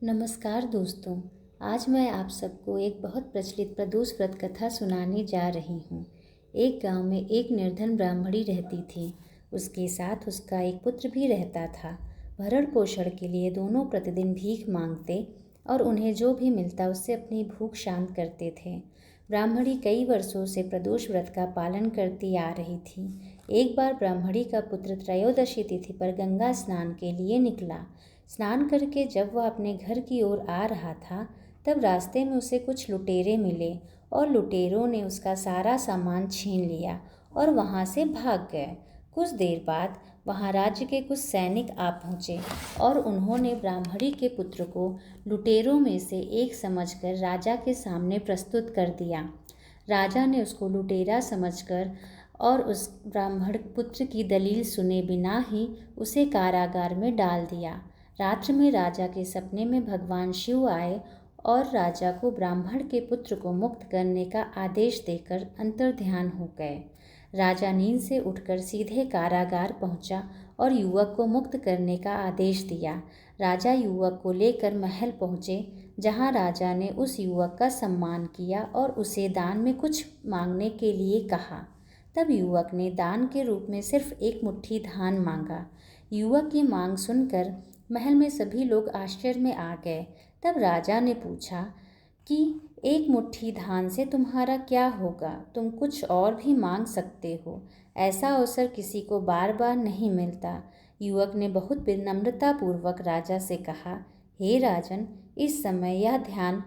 नमस्कार दोस्तों। आज मैं आप सबको एक बहुत प्रचलित प्रदोष व्रत कथा सुनाने जा रही हूँ। एक गांव में एक निर्धन ब्राह्मणी रहती थी। उसके साथ उसका एक पुत्र भी रहता था। भरण पोषण के लिए दोनों प्रतिदिन भीख मांगते और उन्हें जो भी मिलता उससे अपनी भूख शांत करते थे। ब्राह्मणी कई वर्षों से प्रदोष व्रत का पालन करती आ रही थी। एक बार ब्राह्मणी का पुत्र त्रयोदशी तिथि पर गंगा स्नान के लिए निकला। स्नान करके जब वह अपने घर की ओर आ रहा था, तब रास्ते में उसे कुछ लुटेरे मिले और लुटेरों ने उसका सारा सामान छीन लिया और वहाँ से भाग गए। कुछ देर बाद वहाँ राज्य के कुछ सैनिक आ पहुँचे और उन्होंने ब्राह्मणी के पुत्र को लुटेरों में से एक समझकर राजा के सामने प्रस्तुत कर दिया। राजा ने उसको लुटेरा समझकर और उस ब्राह्मण पुत्र की दलील सुने बिना ही उसे कारागार में डाल दिया। रात्र में राजा के सपने में भगवान शिव आए और राजा को ब्राह्मण के पुत्र को मुक्त करने का आदेश देकर अंतर्ध्यान हो गए। राजा नींद से उठकर सीधे कारागार पहुंचा और युवक को मुक्त करने का आदेश दिया। राजा युवक को लेकर महल पहुंचे, जहां राजा ने उस युवक का सम्मान किया और उसे दान में कुछ मांगने के लिए कहा। तब युवक ने दान के रूप में सिर्फ एक मुट्ठी धान मांगा। युवक की मांग सुनकर महल में सभी लोग आश्चर्य में आ गए। तब राजा ने पूछा कि एक मुट्ठी धान से तुम्हारा क्या होगा? तुम कुछ और भी मांग सकते हो। ऐसा अवसर किसी को बार बार नहीं मिलता। युवक ने बहुत विनम्रतापूर्वक राजा से कहा, हे राजन, इस समय यह ध्यान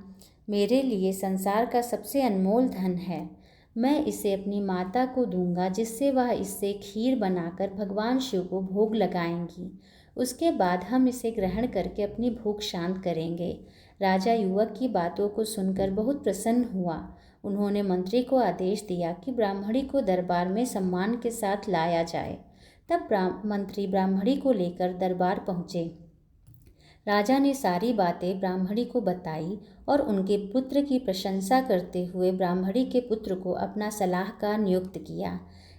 मेरे लिए संसार का सबसे अनमोल धन है। मैं इसे अपनी माता को दूंगा, जिससे वह इससे खीर बनाकर भगवान शिव को भोग लगाएंगी। उसके बाद हम इसे ग्रहण करके अपनी भूख शांत करेंगे। राजा युवक की बातों को सुनकर बहुत प्रसन्न हुआ। उन्होंने मंत्री को आदेश दिया कि ब्राह्मणी को दरबार में सम्मान के साथ लाया जाए। तब मंत्री ब्राह्मणी को लेकर दरबार पहुँचे। राजा ने सारी बातें ब्राह्मणी को बताई और उनके पुत्र की प्रशंसा करते हुए ब्राह्मणी के पुत्र को अपना सलाहकार नियुक्त किया।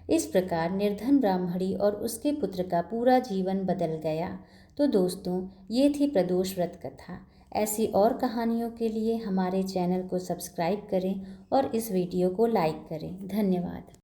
इस प्रकार निर्धन ब्राह्मणी और उसके पुत्र का पूरा जीवन बदल गया। तो दोस्तों, ये थी प्रदोष व्रत कथा। ऐसी और कहानियों के लिए हमारे चैनल को सब्सक्राइब करें और इस वीडियो को लाइक करें। धन्यवाद।